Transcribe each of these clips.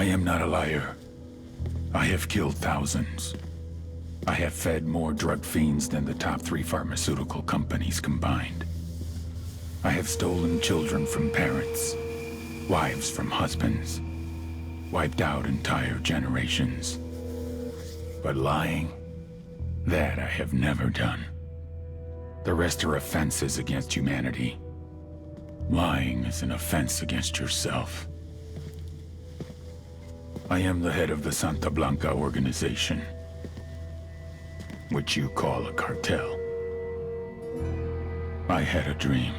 am not a liar. I have killed thousands. I have fed more drug fiends than the top 3 pharmaceutical companies combined. I have stolen children from parents, wives from husbands, wiped out entire generations. But lying, that I have never done. The rest are offenses against humanity. Lying is an offense against yourself. I am the head of the Santa Blanca organization, which you call a cartel. I had a dream.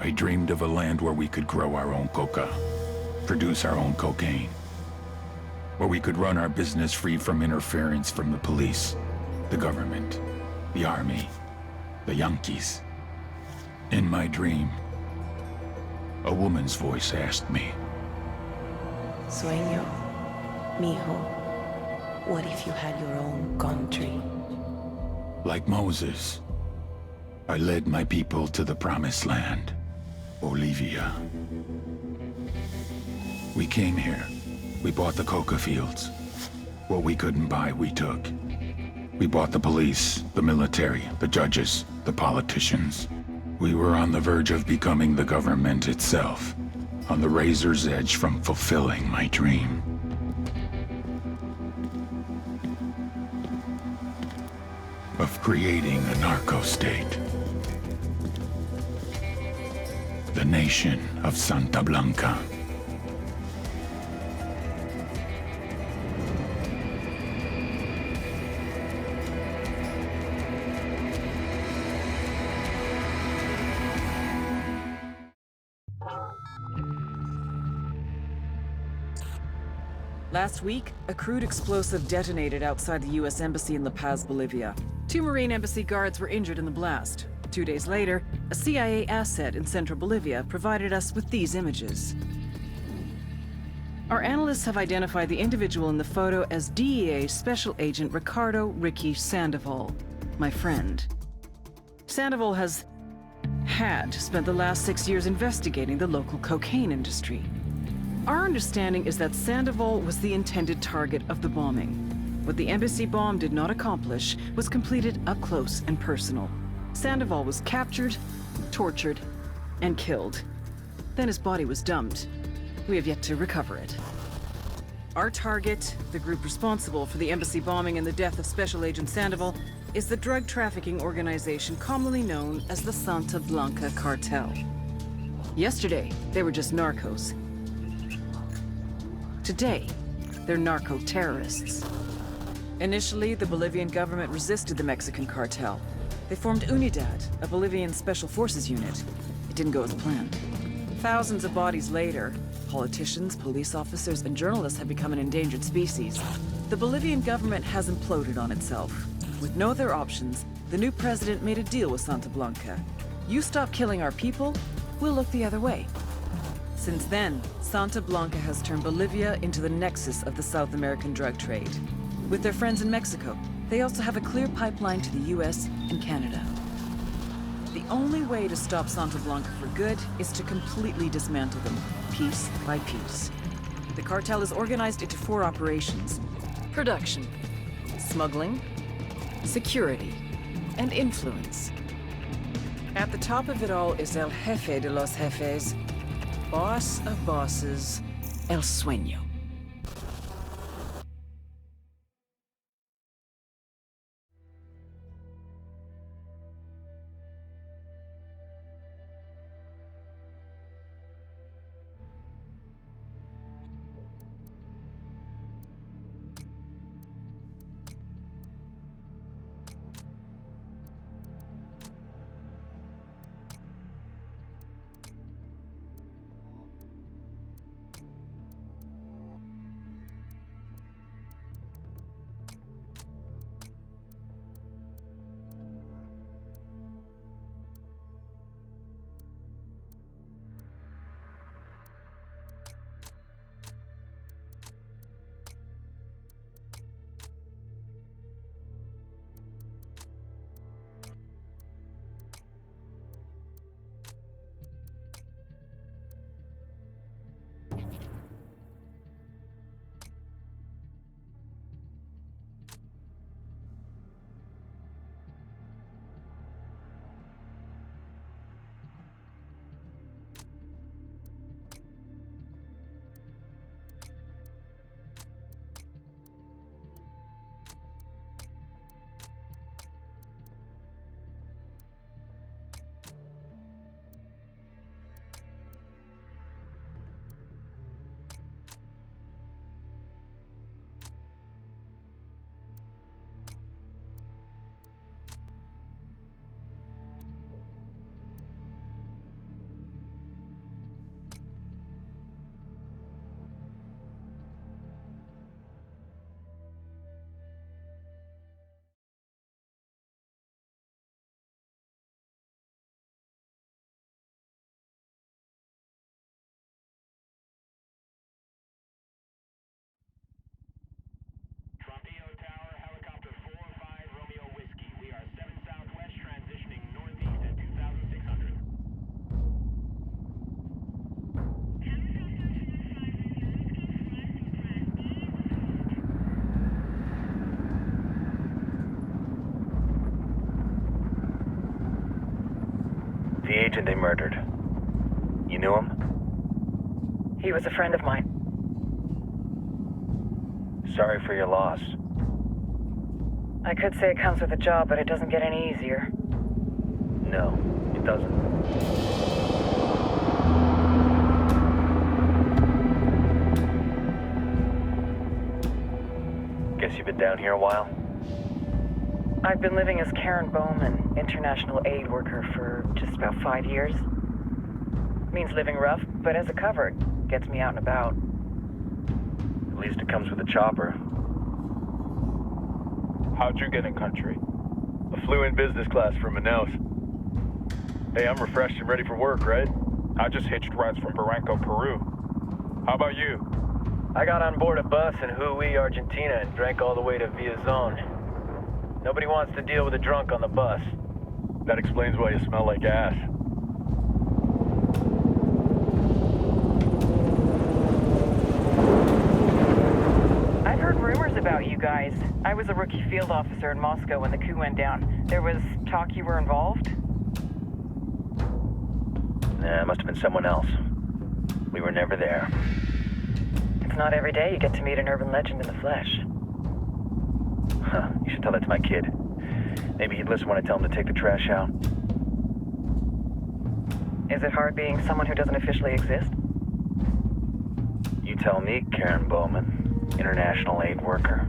I dreamed of a land where we could grow our own coca, produce our own cocaine, where we could run our business free from interference from the police, the government, the army, the Yankees. In my dream, a woman's voice asked me, Sueño, mijo, what if you had your own country? like Moses, I led my people to the promised land, Bolivia. We came here. We bought the coca fields. What we couldn't buy, we took. We bought the police, the military, the judges, the politicians. We were on the verge of becoming the government itself, on the razor's edge from fulfilling my dream. Of creating a narco-state. The nation of Santa Blanca. Last week, a crude explosive detonated outside the U.S. Embassy in La Paz, Bolivia. 2 Marine Embassy guards were injured in the blast. 2 days later, a CIA asset in central Bolivia provided us with these images. Our analysts have identified the individual in the photo as DEA Special Agent Ricardo Ricky Sandoval, my friend. Sandoval had spent the last 6 years investigating the local cocaine industry. Our understanding is that Sandoval was the intended target of the bombing. What the embassy bomb did not accomplish was completed up close and personal. Sandoval was captured, tortured, and killed. Then his body was dumped. We have yet to recover it. Our target, the group responsible for the embassy bombing and the death of Special Agent Sandoval, is the drug trafficking organization commonly known as the Santa Blanca Cartel. Yesterday, they were just narcos. Today, they're narco-terrorists. Initially, the Bolivian government resisted the Mexican cartel. They formed Unidad, a Bolivian special forces unit. It didn't go as planned. Thousands of bodies later, politicians, police officers, and journalists have become an endangered species. The Bolivian government has imploded on itself. With no other options, the new president made a deal with Santa Blanca. You stop killing our people, we'll look the other way. Since then, Santa Blanca has turned Bolivia into the nexus of the South American drug trade. With their friends in Mexico, they also have a clear pipeline to the US and Canada. The only way to stop Santa Blanca for good is to completely dismantle them, piece by piece. The cartel is organized into 4 operations: production, smuggling, security, and influence. At the top of it all is El Jefe de los Jefes, boss of bosses, Al3xu. agent they murdered. You knew him? He was a friend of mine. Sorry for your loss. I could say it comes with a job, but it doesn't get any easier. No, it doesn't. Guess you've been down here a while? I've been living as Karen Bowman, international aid worker, for just about 5 years. Means living rough, but as a cover, it gets me out and about. At least it comes with a chopper. How'd you get in country? I flew in business class from Manaus. Hey, I'm refreshed and ready for work, right? I just hitched rides from Barranco, Peru. How about you? I got on board a bus in Hui, Argentina, and drank all the way to Villazón. Nobody wants to deal with a drunk on the bus. That explains why you smell like ass. I've heard rumors about you guys. I was a rookie field officer in Moscow when the coup went down. There was talk you were involved? Nah, it must have been someone else. We were never there. It's not every day you get to meet an urban legend in the flesh. Huh, you should tell that to my kid. Maybe he'd listen when I tell him to take the trash out. Is it hard being someone who doesn't officially exist? You tell me, Karen Bowman, international aid worker.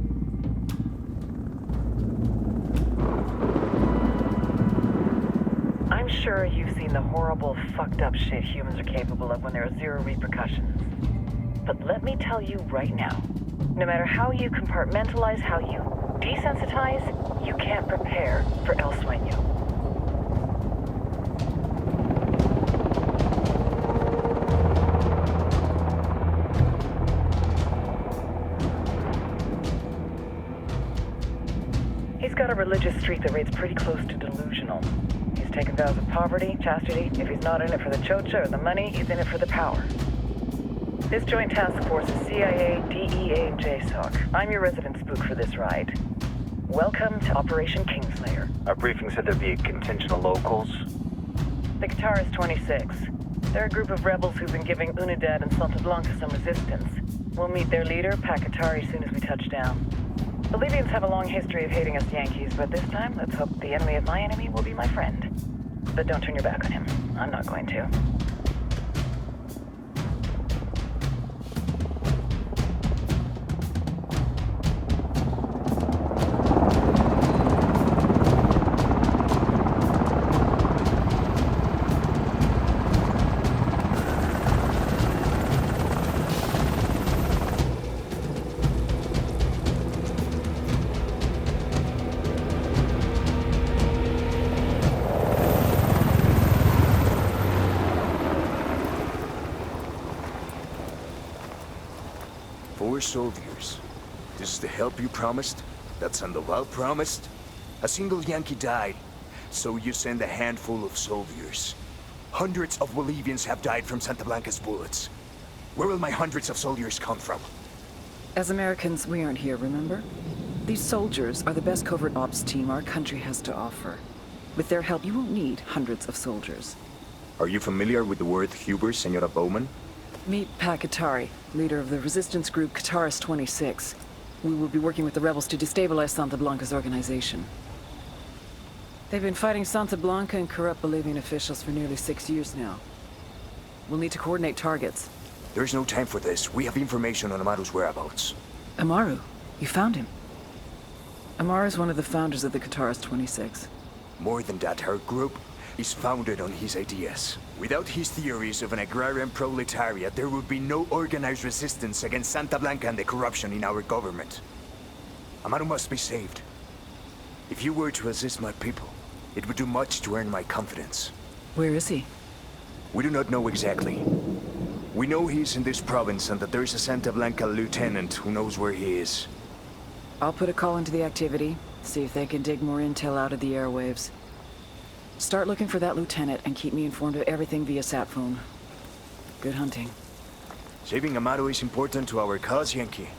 I'm sure you've seen the horrible, fucked up shit humans are capable of when there are zero repercussions. But let me tell you right now, no matter how you compartmentalize, how you desensitize, you can't prepare for Al3xu. He's got a religious streak that rates pretty close to delusional. He's taken vows of poverty, chastity. If he's not in it for the chocha or the money, he's in it for the power. This joint task force is CIA, DEA, and JSOC. I'm your resident spook for this ride. Welcome to Operation Kingslayer. Our briefing said there'd be a contingent of locals. The Guitarist 26. They're a group of rebels who've been giving Unidad and Santa Blanca some resistance. We'll meet their leader, Pakatari, soon as we touch down. Bolivians have a long history of hating us Yankees, but this time, let's hope the enemy of my enemy will be my friend. But don't turn your back on him. I'm not going to. Soldiers. This is the help you promised? That Sandoval promised? A single Yankee died, so you send a handful of soldiers. Hundreds of Bolivians have died from Santa Blanca's bullets. Where will my hundreds of soldiers come from? As Americans, we aren't here, remember? These soldiers are the best covert ops team our country has to offer. With their help, you won't need hundreds of soldiers. Are you familiar with the word hubris, Senora Bowman? Meet Pakatari, leader of the resistance group Guitarist 26. We will be working with the rebels to destabilize Santa Blanca's organization. They've been fighting Santa Blanca and corrupt Bolivian officials for nearly 6 years now. We'll need to coordinate targets. There's no time for this. We have information on Amaru's whereabouts. Amaru? You found him? Amaru is one of the founders of the Guitarist 26. More than that, her group is founded on his ideas. Without his theories of an agrarian proletariat, there would be no organized resistance against Santa Blanca and the corruption in our government. Amaru must be saved. If you were to assist my people, it would do much to earn my confidence. Where is he? We do not know exactly. We know he's in this province and that there's a Santa Blanca lieutenant who knows where he is. I'll put a call into the activity, see if they can dig more intel out of the airwaves. Start looking for that lieutenant and keep me informed of everything via sat phone. Good hunting. Saving Amaru is important to our cause, Yankee.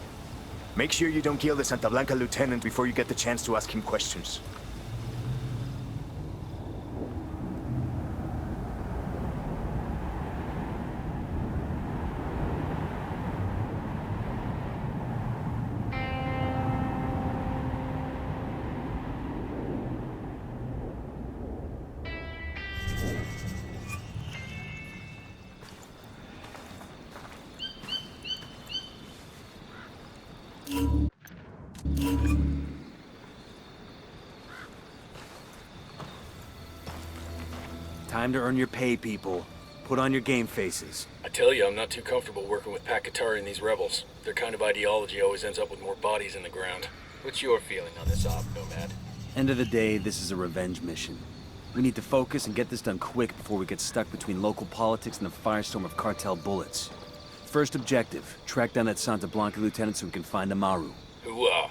Make sure you don't kill the Santa Blanca lieutenant before you get the chance to ask him questions. Time to earn your pay, people. Put on your game faces. I tell you, I'm not too comfortable working with Pakatari and these rebels. Their kind of ideology always ends up with more bodies in the ground. What's your feeling on this op, Nomad? End of the day, this is a revenge mission. We need to focus and get this done quick before we get stuck between local politics and the firestorm of cartel bullets. First objective, track down that Santa Blanca lieutenant so we can find Amaru. Hooah!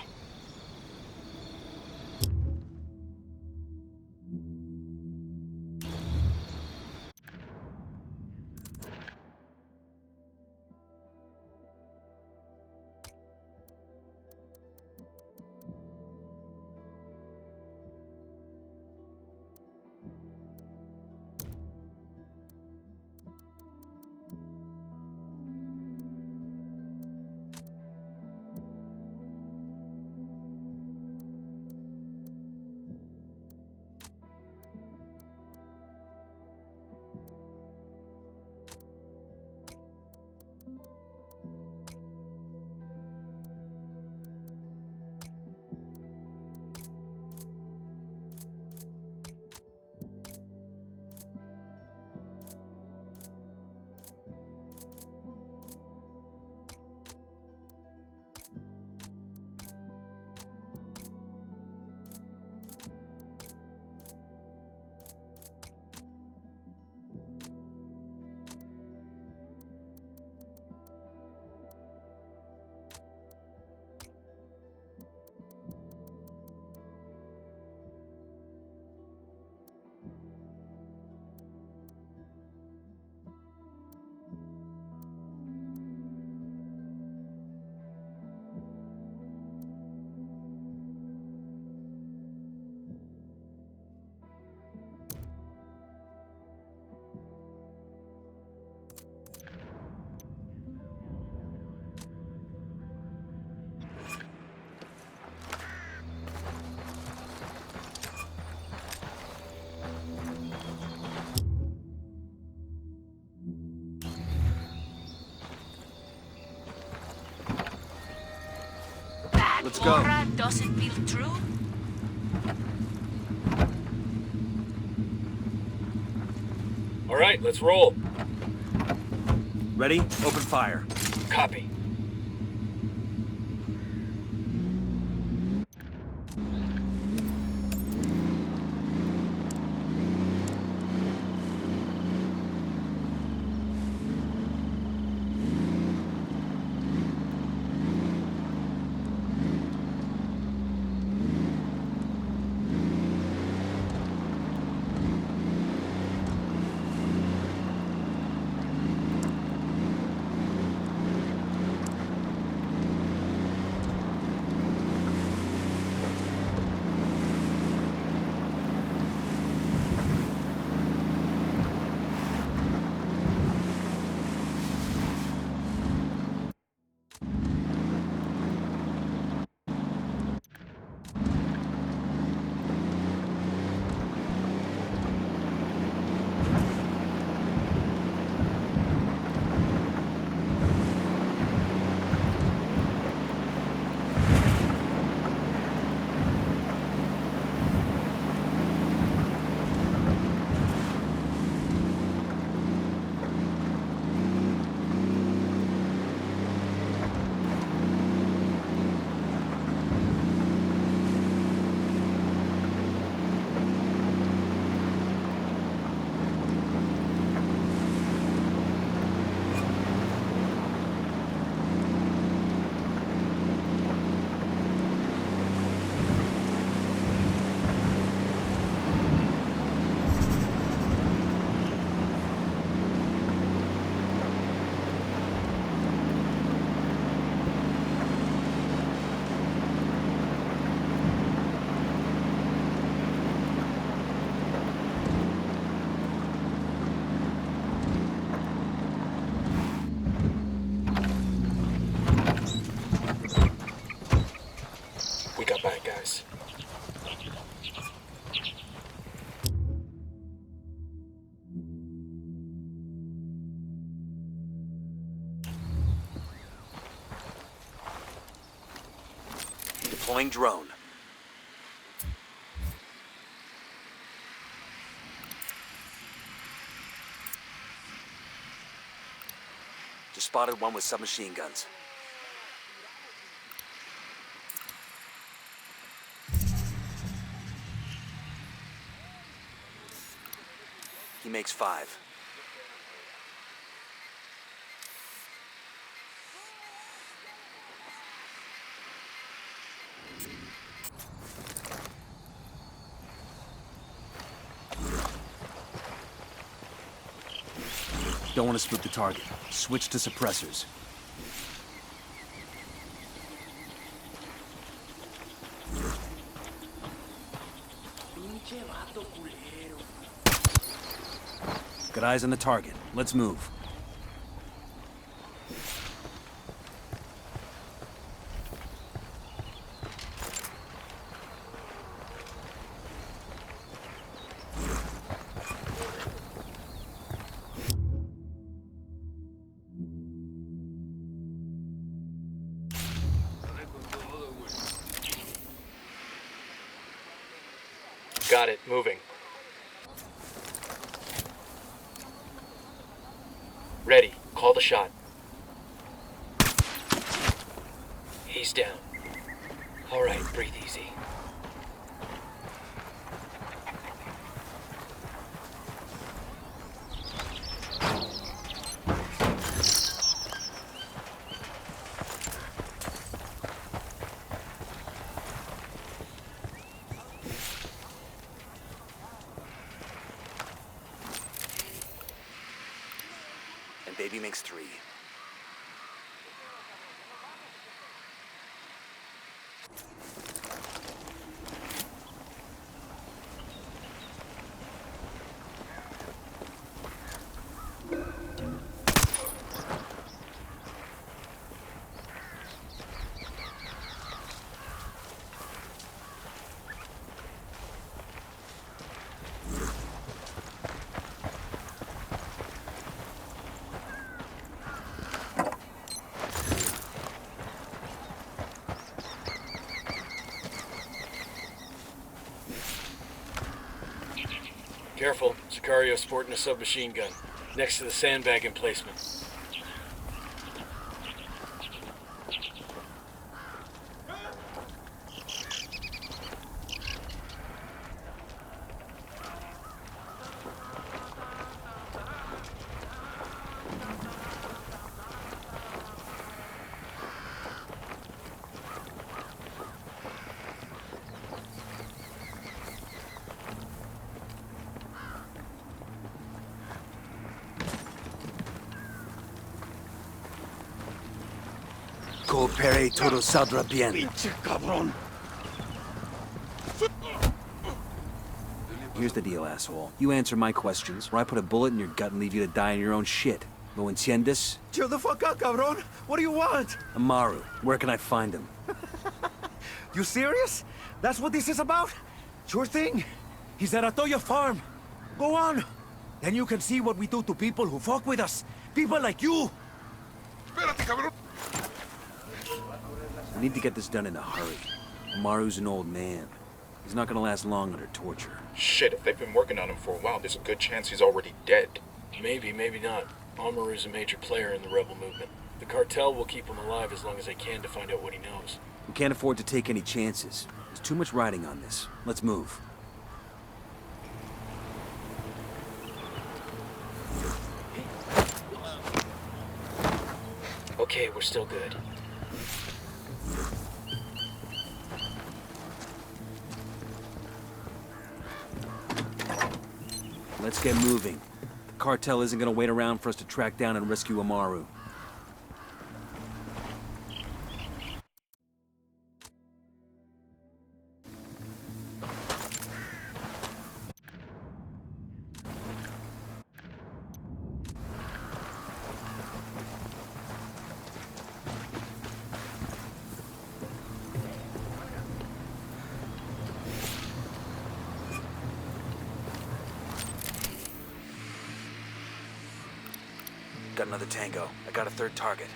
Let's go. Aura doesn't feel true? All right, let's roll. Ready? Open fire. Copy. Deploying drone. Just spotted one with submachine guns. He makes 5. Don't want to split the target. Switch to suppressors. Got eyes on the target. Let's move. Got it, moving. Ready, call the shot. He's down. All right, breathe easy. Baby makes 3. Careful, Sicario's sporting a submachine gun, next to the sandbag emplacement. Coopere todo saldrá bien. Here's the deal, asshole. You answer my questions, or I put a bullet in your gut and leave you to die in your own shit. ¿Lo entiendes? Chill the fuck out, cabron. What do you want? Amaru, where can I find him? You serious? That's what this is about? Sure thing. He's at Atoya Farm. Go on. Then you can see what we do to people who fuck with us. People like you. I need to get this done in a hurry. Amaru's an old man. He's not gonna last long under torture. Shit, if they've been working on him for a while, there's a good chance he's already dead. Maybe, maybe not. Amaru's a major player in the rebel movement. The cartel will keep him alive as long as they can to find out what he knows. We can't afford to take any chances. There's too much riding on this. Let's move. Okay, we're still good. Let's get moving. The cartel isn't gonna wait around for us to track down and rescue Amaru. Got another tango. I got a third target.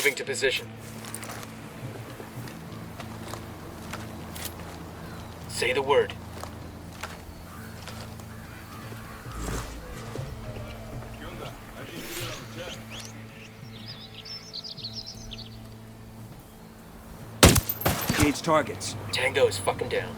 Moving to position. Say the word. Engage targets. Tango is fucking down.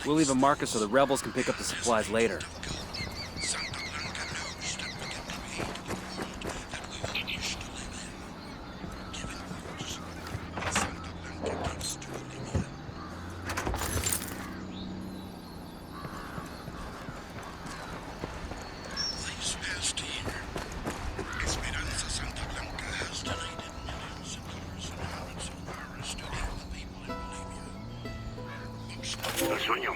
We'll leave a marker so the rebels can pick up the supplies later. Al3xu.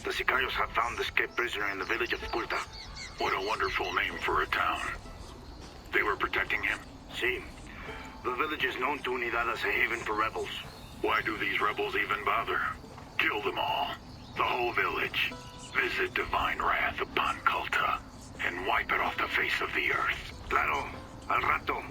The Sicarios have found the escaped prisoner in the village of Culta. What a wonderful name for a town. They were protecting him? See, the village is known to Unidad as a haven for rebels. Why do these rebels even bother? Kill them all. The whole village. Visit divine wrath upon Culta. And wipe it off the face of the earth. Claro, al rato.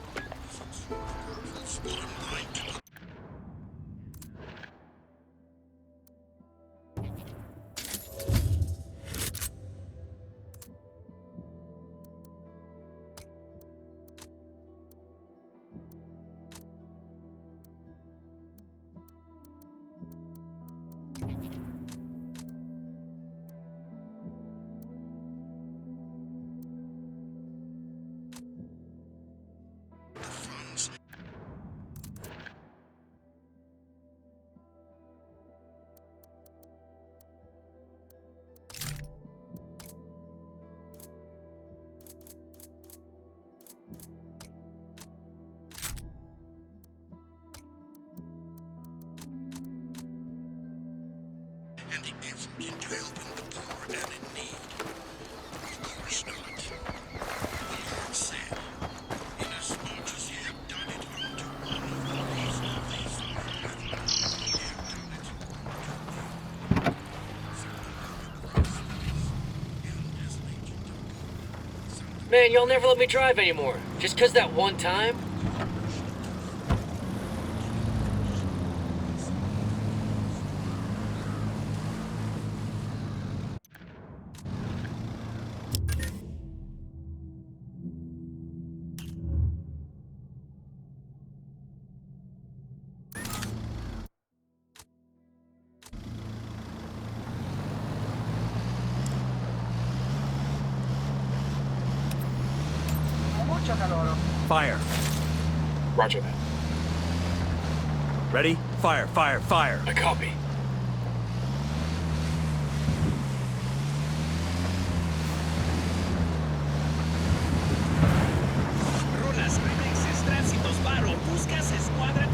And the effort into helping the poor and in need. Of course not. The Lord said, inasmuch as ye have done it unto one of the least of these our brethren, ye have done it unto me. Man, y'all never let me drive anymore. Just 'cause that one time? Fire. Roger that. Ready? Fire, fire, fire. I copy. Runas, remixes, tránsitos, paro, buscas, escuadra.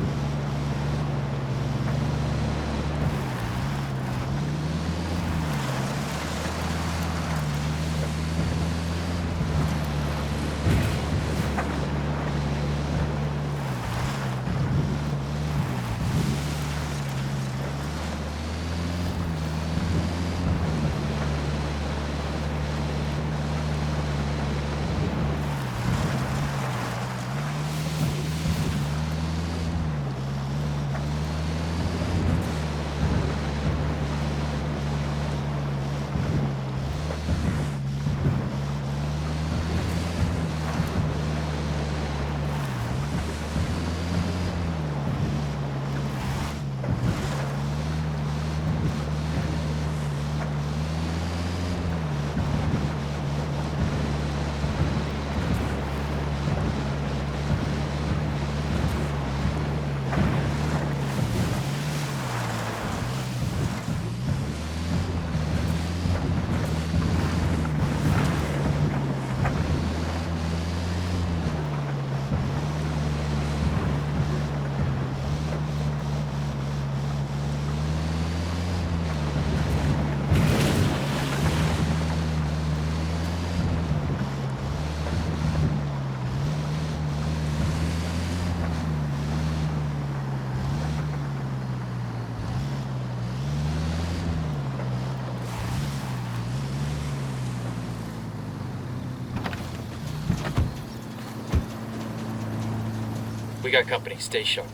We got company. Stay sharp.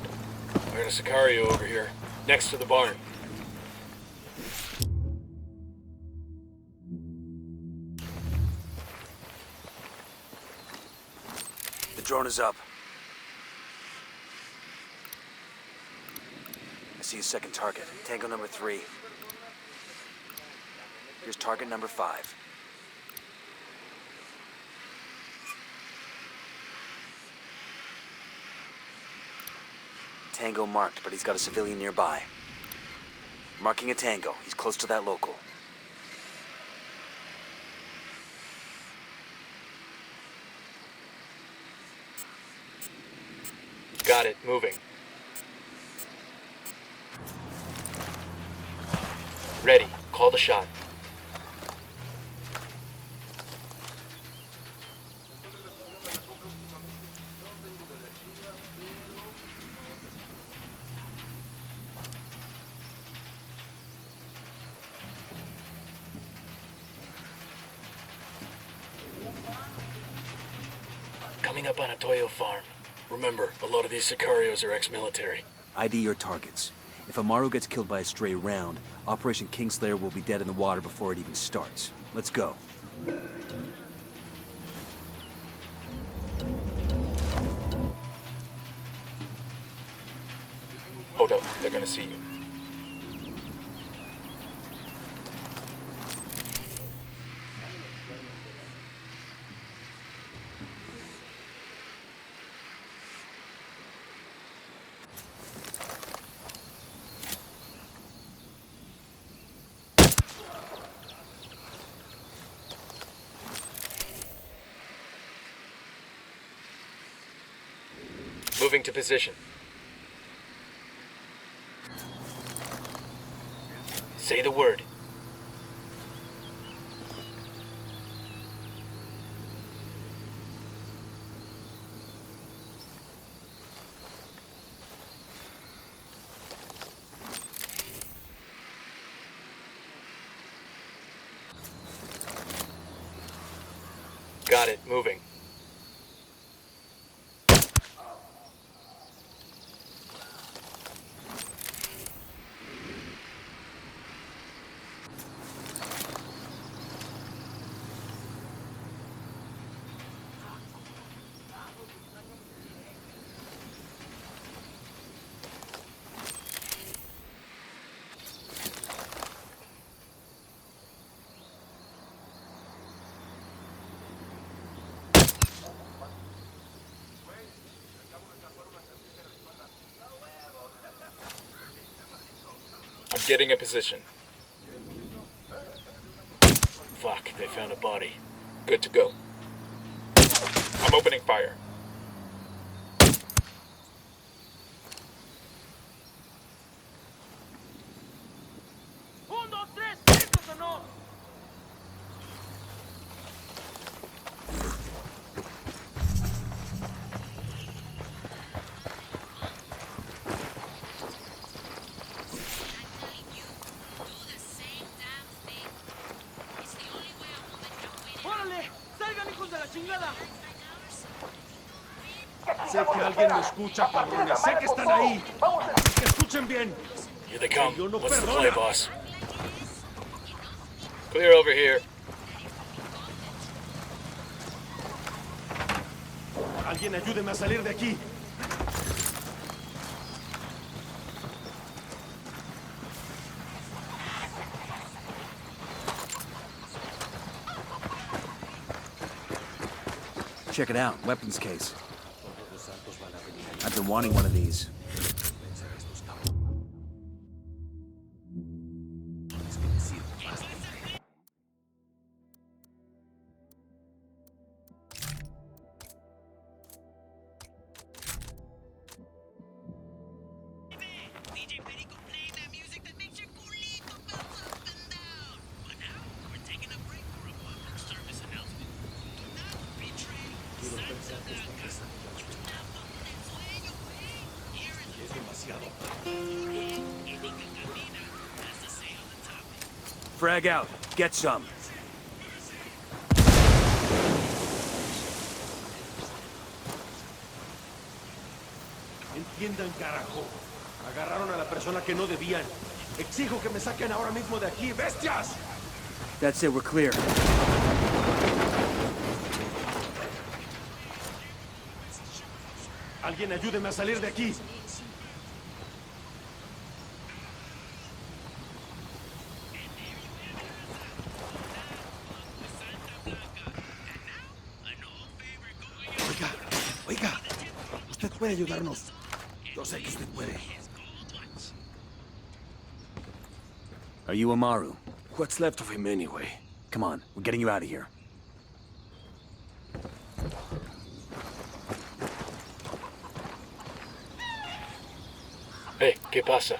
I got a Sicario over here, next to the barn. The drone is up. I see a second target. Tango number 3. Here's target number 5. Tango marked, but he's got a civilian nearby. Marking a Tango. He's close to that local. Got it. Moving. Ready. Call the shot. Coming up on a Toyo farm. Remember, a lot of these Sicarios are ex-military. ID your targets. If Amaru gets killed by a stray round, Operation Kingslayer will be dead in the water before it even starts. Let's go. Hold up, they're gonna see you. Moving to position. Say the word. Got it. Moving. I'm getting a position. Fuck, they found a body. Good to go. I'm opening fire. Sé que alguien me escucha, cabrones. Sé que están ahí. Que escuchen bien. Here they come. Yo no What's the perdono. play, boss? Clear over here. Alguien ayúdeme a salir de aquí. Check it out. Weapons case. I've been wanting one of these. Frag out. Get some. Entiendan, carajo. Agarraron a la persona que no debían. Exijo que me saquen ahora mismo de aquí, bestias. That's it, we're clear. Alguien ayúdeme a salir de aquí. Oiga, oiga. Usted puede ayudarnos. Yo sé que usted puede. Are you Amaru? What's left of him anyway? Come on, we're getting you out of here. Hey, ¿qué pasa?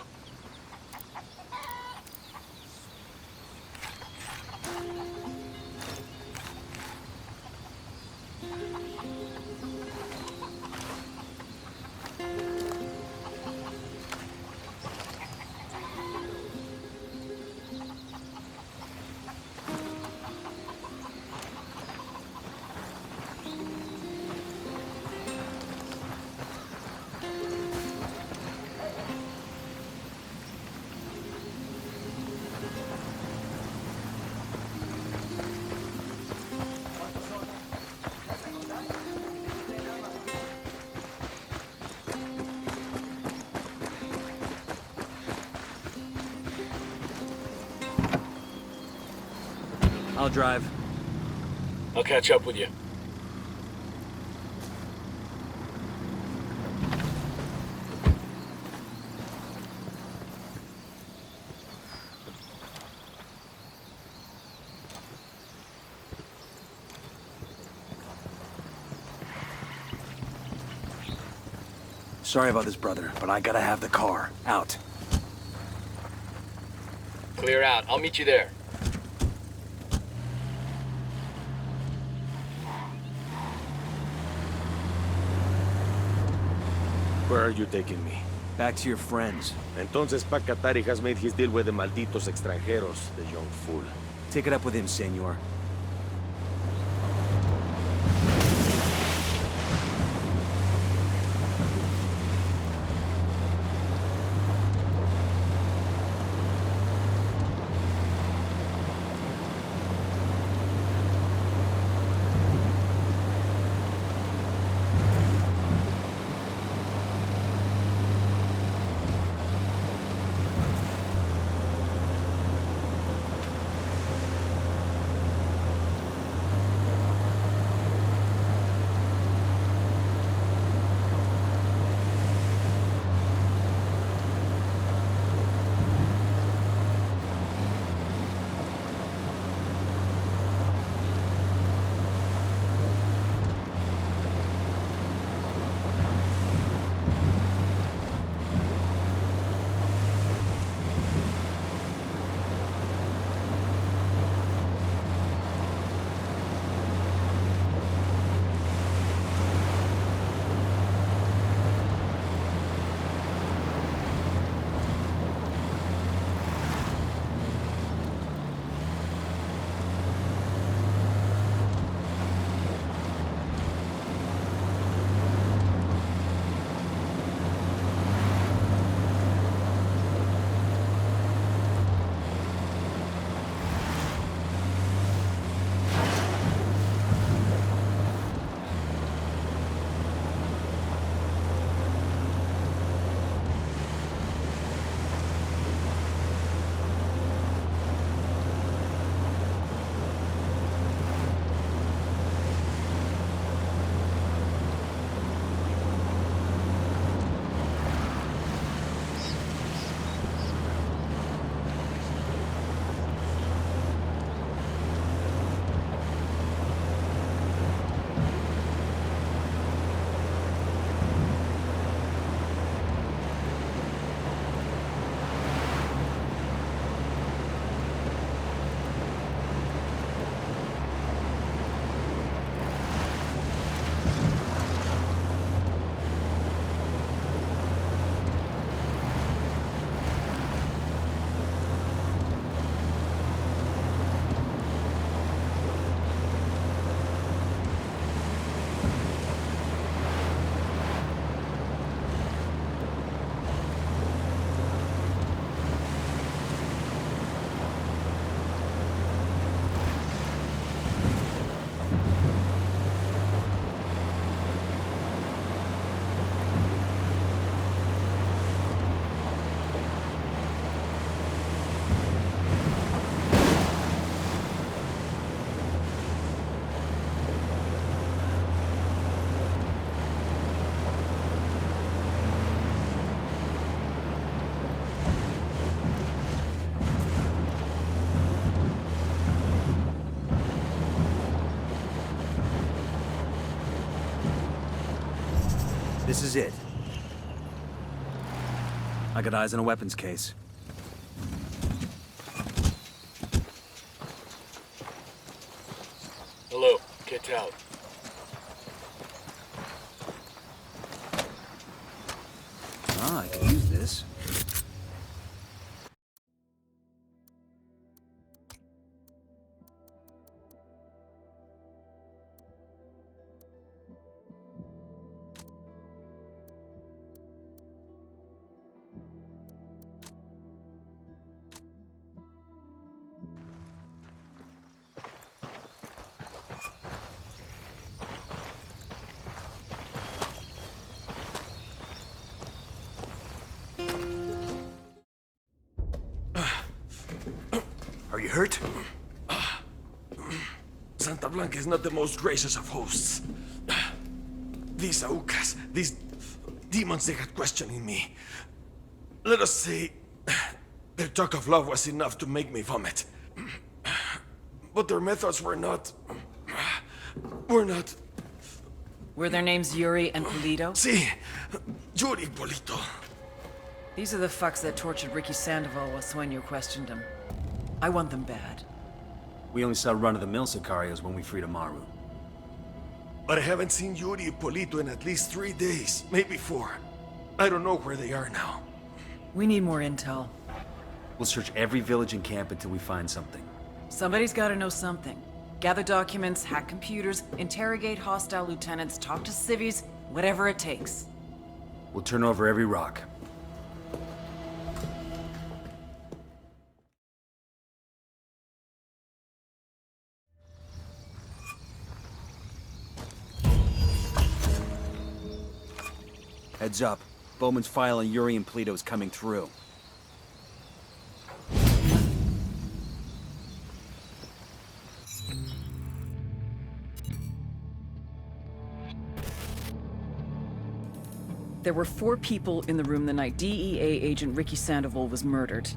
I'll drive. I'll catch up with you. Sorry about this, brother, but I gotta have the car. Out. Clear out. I'll meet you there. Where are you taking me? Back to your friends. Entonces Pacatari has made his deal with the malditos extranjeros, the young fool. Take it up with him, senor. This is it. I got eyes on a weapons case. Hello, get out. Ah, I can use this. Are you hurt? Santa Blanca is not the most gracious of hosts. These Aucas, these demons they had questioning me. Let us say, their talk of love was enough to make me vomit. But their methods were not... Were their names Yuri and Polito? Si, Yuri Polito. These are the fucks that tortured Ricky Sandoval while Sueño questioned him. I want them bad. We only saw run-of-the-mill Sicarios when we freed Amaru. But I haven't seen Yuri and Polito in at least 3 days, maybe 4. I don't know where they are now. We need more intel. We'll search every village and camp until we find something. Somebody's gotta know something. Gather documents, hack computers, interrogate hostile lieutenants, talk to civvies, whatever it takes. We'll turn over every rock. Heads up. Bowman's file on Yuri and Polito is coming through. There were 4 people in the room the night DEA agent Ricky Sandoval was murdered.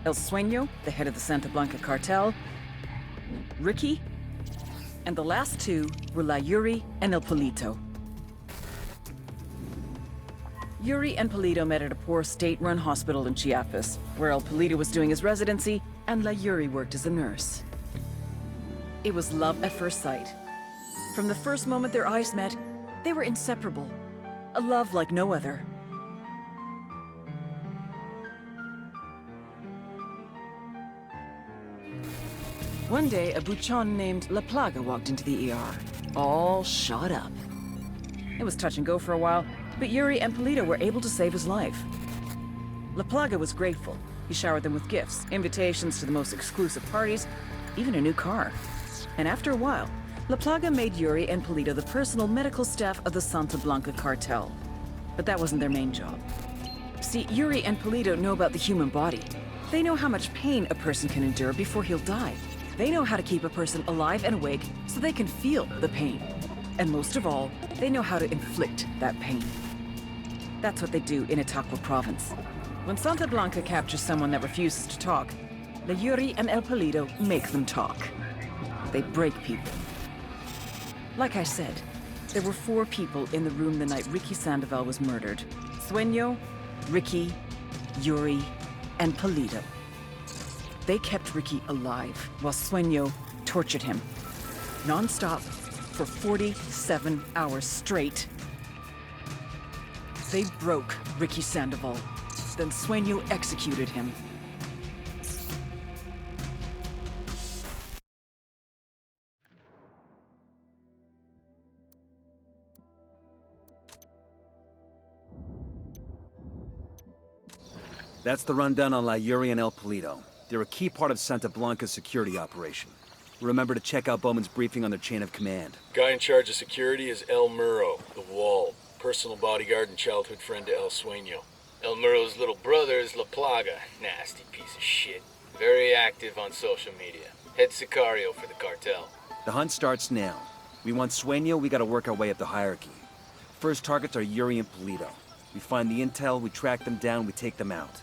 Al3xu, the head of the Santa Blanca cartel, Ricky, and the last 2 were La Yuri and El Polito. Yuri and Polito met at a poor state-run hospital in Chiapas, where El Polito was doing his residency and La Yuri worked as a nurse. It was love at first sight. From the first moment their eyes met, they were inseparable. A love like no other. One day, a buchon named La Plaga walked into the ER, all shot up. It was touch and go for a while, but Yuri and Polito were able to save his life. La Plaga was grateful. He showered them with gifts, invitations to the most exclusive parties, even a new car. And after a while, La Plaga made Yuri and Polito the personal medical staff of the Santa Blanca cartel. But that wasn't their main job. See, Yuri and Polito know about the human body. They know how much pain a person can endure before he'll die. They know how to keep a person alive and awake so they can feel the pain. And most of all, they know how to inflict that pain. That's what they do in Itaqua province. When Santa Blanca captures someone that refuses to talk, La Yuri and El Polito make them talk. They break people. Like I said, there were 4 people in the room the night Ricky Sandoval was murdered. Sueño, Ricky, Yuri, and Polito. They kept Ricky alive while Sueño tortured him. Non-stop for 47 hours straight. They broke Ricky Sandoval. Then Sueño executed him. That's the rundown on La Yuri and El Polito. They're a key part of Santa Blanca's security operation. Remember to check out Bowman's briefing on their chain of command. Guy in charge of security is El Muro, the Wall. Personal bodyguard and childhood friend to El Sueño. El Muro's little brother is La Plaga. Nasty piece of shit. Very active on social media. Head Sicario for the cartel. The hunt starts now. We want Sueño, we gotta work our way up the hierarchy. First targets are Yuri and Polito. We find the intel, we track them down, we take them out.